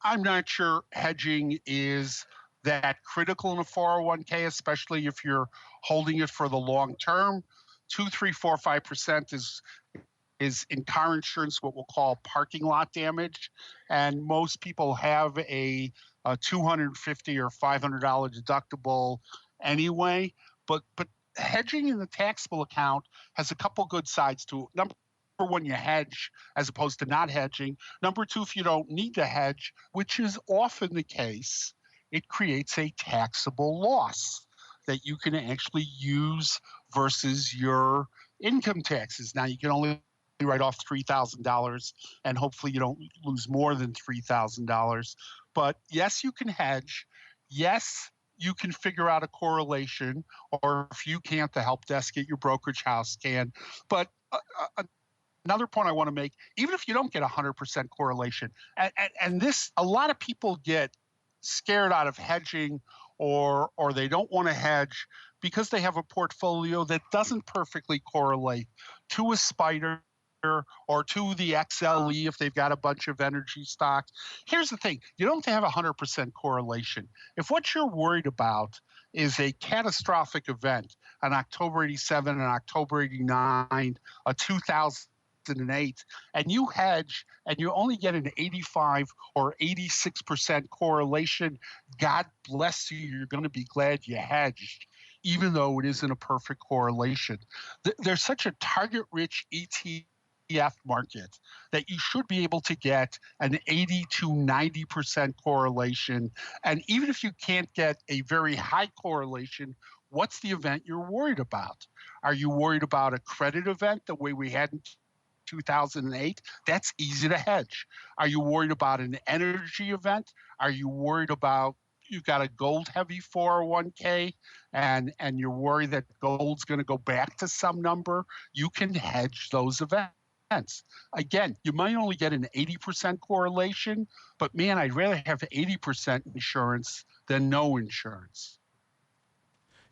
I'm not sure hedging is that critical in a 401k, especially if you're holding it for the long term. 2, 3, 4, 5% is in car insurance what we'll call parking lot damage. And most people have a $250 or $500 deductible anyway. But hedging in the taxable account has a couple good sides to it. Number one, you hedge as opposed to not hedging. Number two, if you don't need to hedge, which is often the case, it creates a taxable loss that you can actually use versus your income taxes. Now, you can only write off $3,000, and hopefully you don't lose more than $3,000. But yes, you can hedge. Yes, you can figure out a correlation, or if you can't, the help desk at your brokerage house can. But another point I want to make, even if you don't get 100% correlation, and this, a lot of people get scared out of hedging, or they don't want to hedge because they have a portfolio that doesn't perfectly correlate to a spider or to the XLE if they've got a bunch of energy stocks. Here's the thing. You don't have 100% correlation. If what you're worried about is a catastrophic event, an October 87, an October 89, a 2008, and you hedge and you only get an 85 or 86% correlation, God bless you, you're going to be glad you hedged, even though it isn't a perfect correlation. There's such a target-rich ETF market that you should be able to get an 80 to 90% correlation. And even if you can't get a very high correlation, what's the event you're worried about? Are you worried about a credit event the way we had in 2008? That's easy to hedge. Are you worried about an energy event? Are you worried about you've got a gold heavy 401k and you're worried that gold's going to go back to some number? You can hedge those events. Again, you might only get an 80% correlation, but man, I'd rather have 80% insurance than no insurance.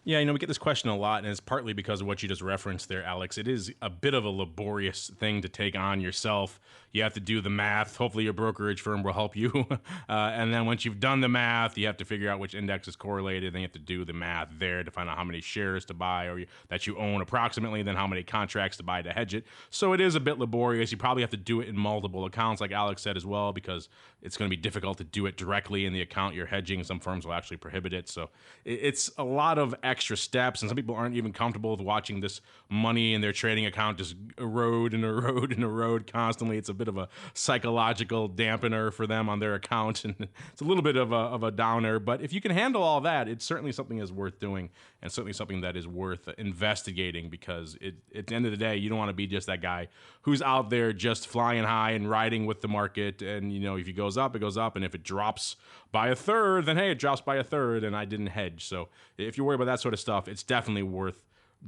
Yeah, we get this question a lot, and it's partly because of what you just referenced there, Alex. It is a bit of a laborious thing to take on yourself. You have to do the math. Hopefully your brokerage firm will help you. And then once you've done the math, you have to figure out which index is correlated. Then you have to do the math there to find out how many shares to buy or that you own approximately, then how many contracts to buy to hedge it. So it is a bit laborious. You probably have to do it in multiple accounts, like Alex said as well, because it's going to be difficult to do it directly in the account you're hedging. Some firms will actually prohibit it. So it's a lot of extra steps, and some people aren't even comfortable with watching this money in their trading account just erode and erode and erode constantly. It's a bit of a psychological dampener for them on their account, and it's a little bit of a downer. But if you can handle all that, it's certainly something that's worth doing, and certainly something that is worth investigating, because at the end of the day, you don't want to be just that guy who's out there just flying high and riding with the market. And if it goes up, it goes up, and if it drops by a third, then hey, it drops by a third, and I didn't hedge. So if you're worried about that sort of stuff, it's definitely worth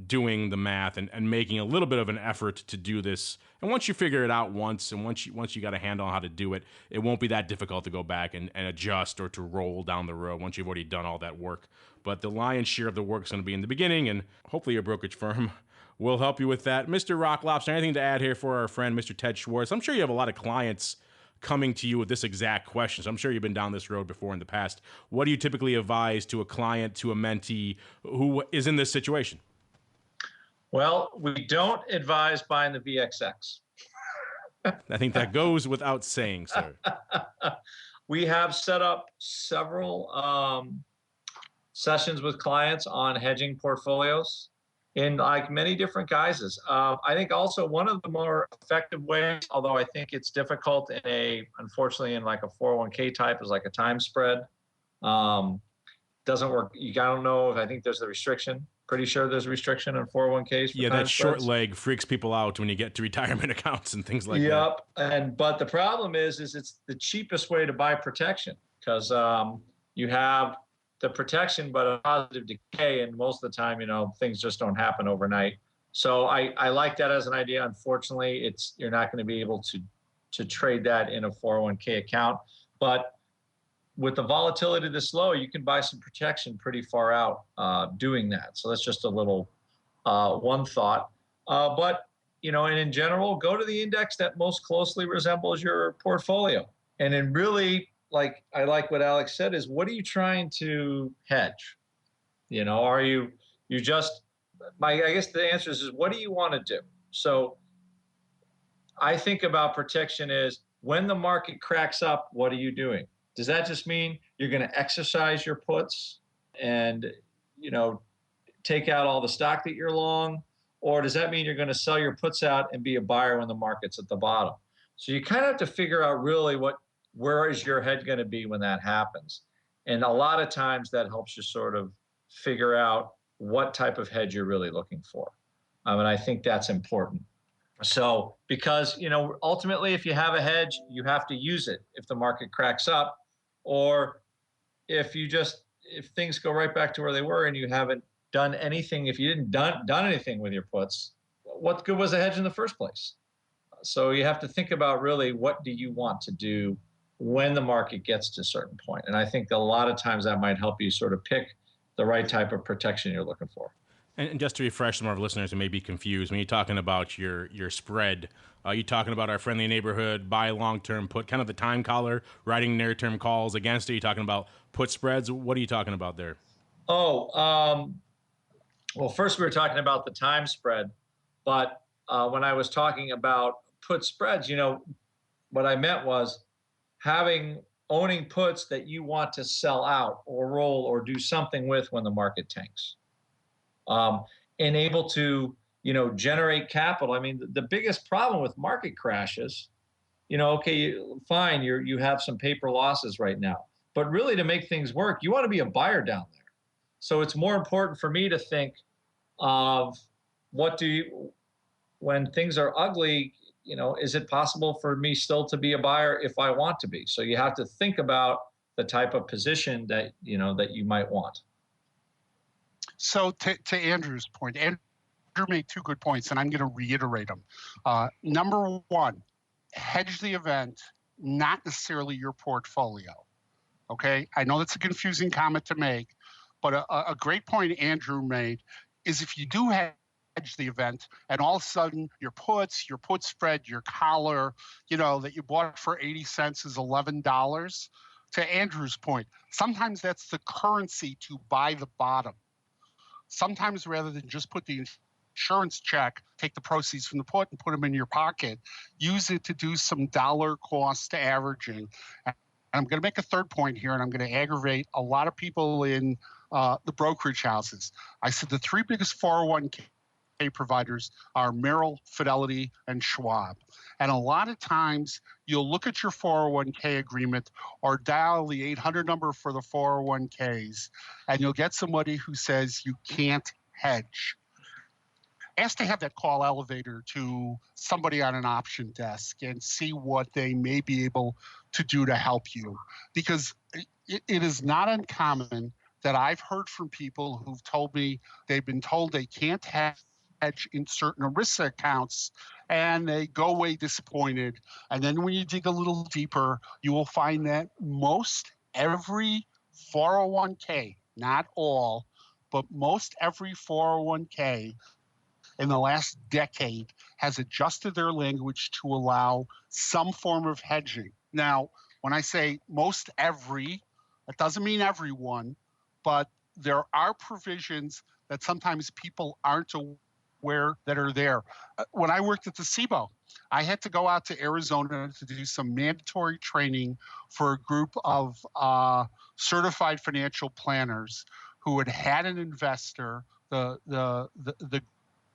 doing the math and making a little bit of an effort to do this. And once you figure it out once you got a handle on how to do it, it won't be that difficult to go back and adjust or to roll down the road once you've already done all that work. But the lion's share of the work is going to be in the beginning, and hopefully your brokerage firm will help you with that. Mr. Rock Lobster, anything to add here for our friend, Mr. Ted Schwartz? I'm sure you have a lot of clients coming to you with this exact question. So I'm sure you've been down this road before in the past. What do you typically advise to a client, to a mentee who is in this situation? Well, we don't advise buying the VXX. I think that goes without saying, sir. We have set up several sessions with clients on hedging portfolios in like many different guises. I think also one of the more effective ways, although I think it's difficult unfortunately in like a 401k type, is like a time spread. Doesn't work. I don't know if I think there's a restriction. Pretty sure there's a restriction on 401ks. Yeah, that short leg freaks people out when you get to retirement accounts and things like that. Yep. But the problem is it's the cheapest way to buy protection because you have the protection, but a positive decay, and most of the time, things just don't happen overnight. So I like that as an idea. Unfortunately, you're not going to be able to trade that in a 401k account, but with the volatility this low, you can buy some protection pretty far out doing that. So that's just a little one thought. But, and in general, go to the index that most closely resembles your portfolio. And then really, I like what Alex said, is what are you trying to hedge? Are you just, I guess the answer is what do you want to do? So I think about protection is when the market cracks up, what are you doing? Does that just mean you're going to exercise your puts and, take out all the stock that you're long? Or does that mean you're going to sell your puts out and be a buyer when the market's at the bottom? So you kind of have to figure out really where is your head going to be when that happens? And a lot of times that helps you sort of figure out what type of hedge you're really looking for. And I think that's important. So because, ultimately, if you have a hedge, you have to use it if the market cracks up. Or if things go right back to where they were and you haven't done anything, if you didn't done anything with your puts, what good was a hedge in the first place? So you have to think about really what do you want to do when the market gets to a certain point. And I think a lot of times that might help you sort of pick the right type of protection you're looking for. And just to refresh some of our listeners who may be confused, when you're talking about your spread, are you talking about our friendly neighborhood, buy long-term put, kind of the time collar, writing near-term calls against it? Are you talking about put spreads? What are you talking about there? Well, first we were talking about the time spread, but when I was talking about put spreads, what I meant was owning puts that you want to sell out or roll or do something with when the market tanks. And able to, generate capital. I mean, the biggest problem with market crashes, fine, you have some paper losses right now, but really to make things work, you want to be a buyer down there. So it's more important for me to think of when things are ugly, is it possible for me still to be a buyer if I want to be? So you have to think about the type of position that you might want. So to Andrew's point, Andrew made two good points, and I'm going to reiterate them. Number one, hedge the event, not necessarily your portfolio. Okay? I know that's a confusing comment to make, but a great point Andrew made is if you do hedge the event and all of a sudden your put spread, your collar, that you bought for 80 cents is $11, to Andrew's point, sometimes that's the currency to buy the bottom. Sometimes rather than just put the insurance check, take the proceeds from the put and put them in your pocket, use it to do some dollar cost averaging. And I'm going to make a third point here, and I'm going to aggravate a lot of people in the brokerage houses. I said the three biggest 401k providers are Merrill, Fidelity, and Schwab. And a lot of times you'll look at your 401k agreement or dial the 800 number for the 401ks, and you'll get somebody who says you can't hedge. Ask to have that call elevator to somebody on an option desk and see what they may be able to do to help you. Because it is not uncommon that I've heard from people who've told me they've been told they can't hedge in certain ERISA accounts, and they go away disappointed. And then when you dig a little deeper, you will find that most every 401k, not all, but most every 401k in the last decade has adjusted their language to allow some form of hedging. Now, when I say most every, that doesn't mean everyone, but there are provisions that sometimes people aren't aware that are there. When I worked at the SIBO, I had to go out to Arizona to do some mandatory training for a group of certified financial planners who had an investor. The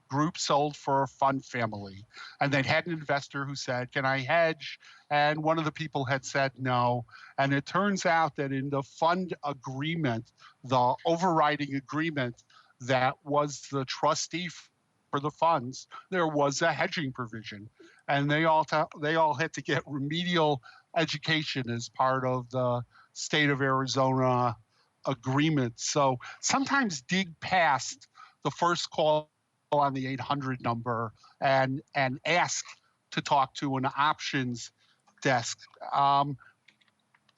group sold for a fund family, and they'd had an investor who said, "Can I hedge?" And one of the people had said no. And it turns out that in the fund agreement, the overriding agreement that was the trustee for the funds, there was a hedging provision, and they all had to get remedial education as part of the state of Arizona agreement. So sometimes dig past the first call on the 800 number and ask to talk to an options desk. A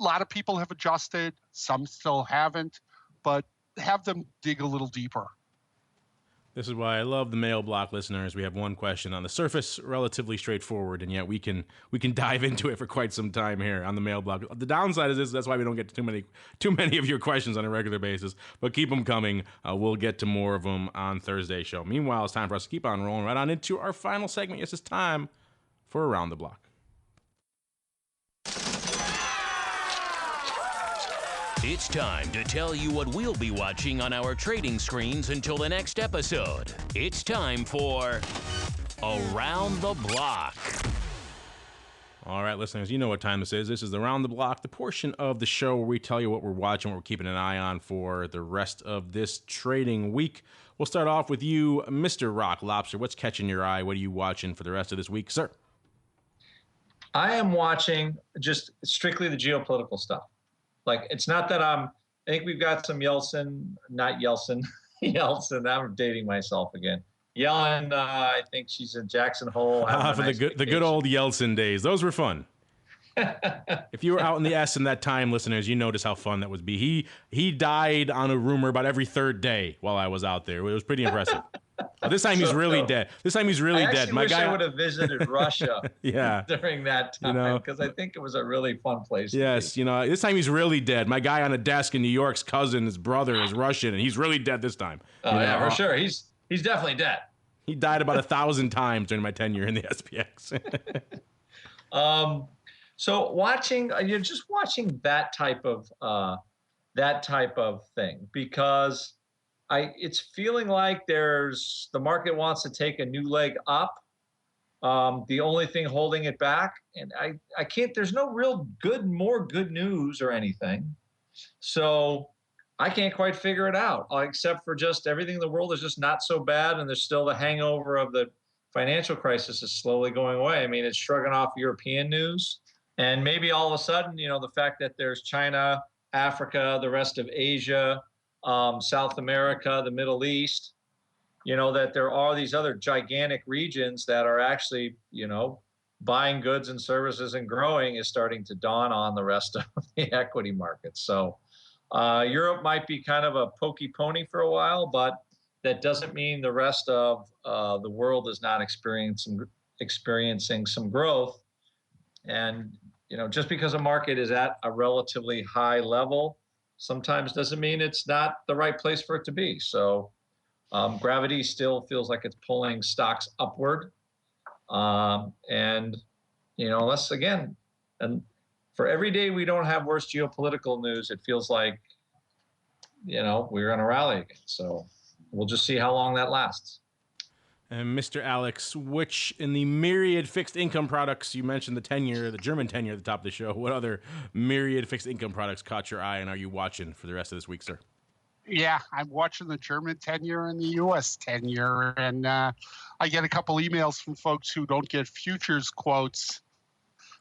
lot of people have adjusted, some still haven't, but have them dig a little deeper. This is why I love the mail block listeners. We have one question on the surface, relatively straightforward, and yet we can dive into it for quite some time here on the mail block. The downside is this: that's why we don't get too many of your questions on a regular basis. But keep them coming. We'll get to more of them on Thursday's show. Meanwhile, it's time for us to keep on rolling right on into our final segment. Yes, it's time for Around the Block. It's time to tell you what we'll be watching on our trading screens until the next episode. It's time for Around the Block. All right, listeners, you know what time this is. This is Around the Block, the portion of the show where we tell you what we're watching, what we're keeping an eye on for the rest of this trading week. We'll start off with you, Mr. Rock Lobster. What's catching your eye? What are you watching for the rest of this week, sir? I am watching just strictly the geopolitical stuff. Like, it's not that I think we've got some Yeltsin, I'm dating myself again. Yellen, I think she's in Jackson Hole. For the good old Yeltsin days. Those were fun. If you were out in the S in that time, listeners, you notice how fun that would be. He died on a rumor about every third day while I was out there. It was pretty impressive. This time he's really dead. This time he's really dead. My guy, I would have visited Russia during that time, because I think it was a really fun place. Yes, this time he's really dead. My guy on a desk in New York's cousin, his brother, is Russian, and he's really dead this time. Yeah, for sure. He's definitely dead. He died about 1,000 times during my tenure in the SPX. So you're just watching that type of thing, because it's feeling like the market wants to take a new leg up. The only thing holding it back, and I can't, there's no real more good news or anything. So I can't quite figure it out, except for just everything in the world is just not so bad. And there's still the hangover of the financial crisis is slowly going away. I mean, it's shrugging off European news. And maybe all of a sudden, the fact that there's China, Africa, the rest of Asia, South America, the Middle East, that there are these other gigantic regions that are actually, buying goods and services and growing is starting to dawn on the rest of the equity markets. So Europe might be kind of a pokey pony for a while, but that doesn't mean the rest of the world is not experiencing some growth. And, just because a market is at a relatively high level sometimes doesn't mean it's not the right place for it to be. So gravity still feels like it's pulling stocks upward. And unless, again, and for every day we don't have worse geopolitical news, it feels like, we're going to rally again. So we'll just see how long that lasts. And Mr. Alex, which in the myriad fixed income products, you mentioned the German 10-year at the top of the show. What other myriad fixed income products caught your eye and are you watching for the rest of this week, sir? Yeah, I'm watching the German 10-year and the U.S. 10-year, and I get a couple emails from folks who don't get futures quotes.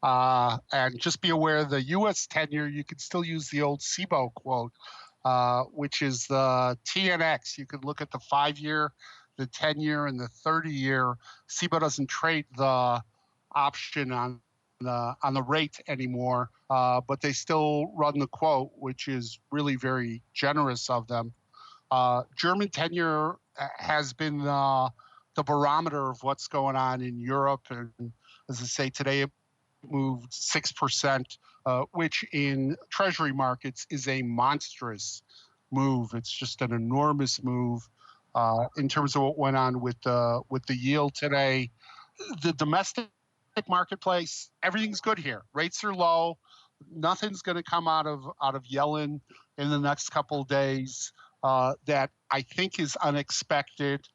And just be aware, the U.S. 10-year, you can still use the old SIBO quote, which is the TNX. You could look at the 5-year, the 10-year, and the 30-year. SIBO doesn't trade the option on the rate anymore, but they still run the quote, which is really very generous of them. German 10-year has been the barometer of what's going on in Europe, and as I say, today it moved 6%, which in treasury markets is a monstrous move. It's just an enormous move in terms of what went on with the yield today. The domestic marketplace, everything's good here. Rates are low. Nothing's going to come out of Yellen in the next couple of days. that I think is unexpected.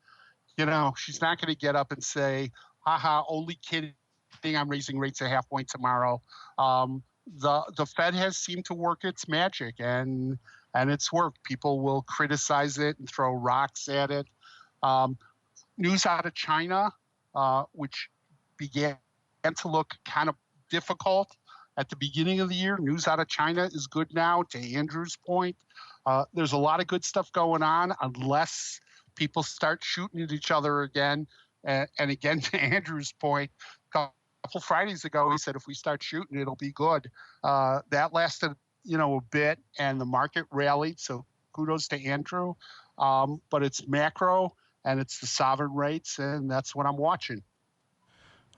You know, she's not going to get up and say, haha, only kidding, I'm raising rates a half point tomorrow. The Fed has seemed to work its magic, and it's worked. People will criticize it and throw rocks at it. News out of China, which began to look kind of difficult at the beginning of the year. News out of China is good now, to Andrew's point. There's a lot of good stuff going on, unless people start shooting at each other again. And again, to Andrew's point, a couple Fridays ago, he said, if we start shooting, it'll be good. That lasted, a bit, and the market rallied. So kudos to Andrew. But it's macro, and it's the sovereign rates, and that's what I'm watching.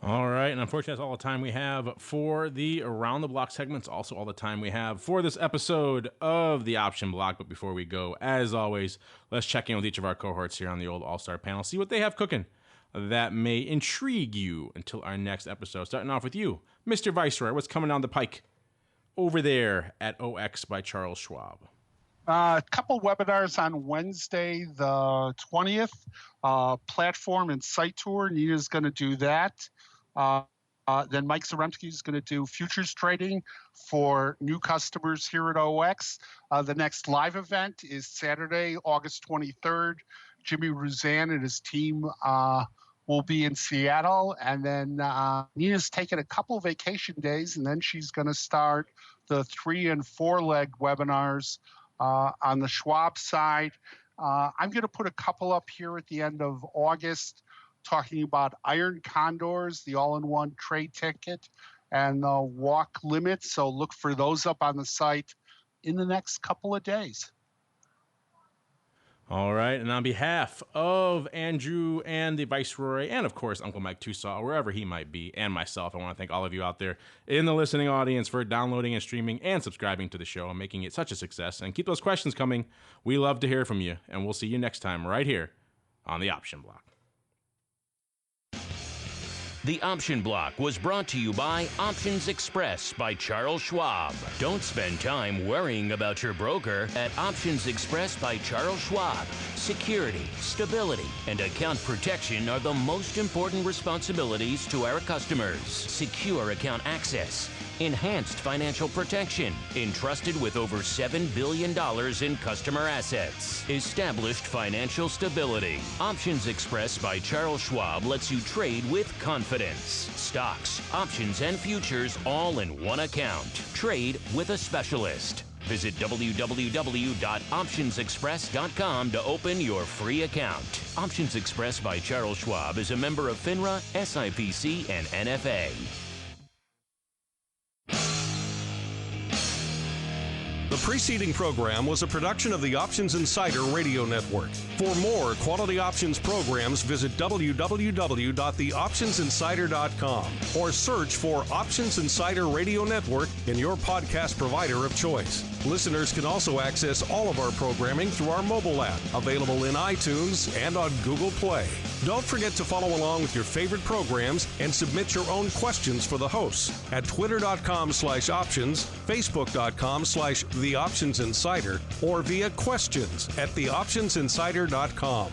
All right, and unfortunately, that's all the time we have for the Around the Block segments. Also, all the time we have for this episode of the Option Block. But before we go, as always, let's check in with each of our cohorts here on the old All-Star panel, see what they have cooking that may intrigue you until our next episode. Starting off with you, Mr. Viceroy, what's coming down the pike over there at OX by Charles Schwab? A couple webinars on Wednesday, the 20th, platform and site tour. Nina's going to do that. Then Mike Zaremski is going to do futures trading for new customers here at OX. The next live event is Saturday, August 23rd. Jimmy Ruzan and his team will be in Seattle. And then Nina's taking a couple vacation days, and then she's going to start the 3 and 4 leg webinars on the Schwab side. I'm going to put a couple up here at the end of August, talking about iron condors, the all-in-one trade ticket, and the walk limit. So look for those up on the site in the next couple of days. All right, and on behalf of Andrew and the Viceroy, and of course Uncle Mike Tusaw, wherever he might be, and myself, I want to thank all of you out there in the listening audience for downloading and streaming and subscribing to the show and making it such a success. And keep those questions coming. We love to hear from you, and we'll see you next time right here on the Option Block. The Option Block was brought to you by Options Express by Charles Schwab. Don't spend time worrying about your broker at Options Express by Charles Schwab. Security, stability, and account protection are the most important responsibilities to our customers. Secure account access, enhanced financial protection, entrusted with over $7 billion in customer assets. Established financial stability. Options Express by Charles Schwab lets you trade with confidence. Stocks, options, and futures all in one account. Trade with a specialist. Visit www.optionsexpress.com to open your free account. Options Express by Charles Schwab is a member of FINRA, SIPC, and NFA. The preceding program was a production of the Options Insider Radio Network. For more quality options programs, visit www.theoptionsinsider.com or search for Options Insider Radio Network in your podcast provider of choice. Listeners can also access all of our programming through our mobile app, available in iTunes and on Google Play. Don't forget to follow along with your favorite programs and submit your own questions for the hosts at twitter.com/options, facebook.com/theoptionsinsider, or via questions at theoptionsinsider.com.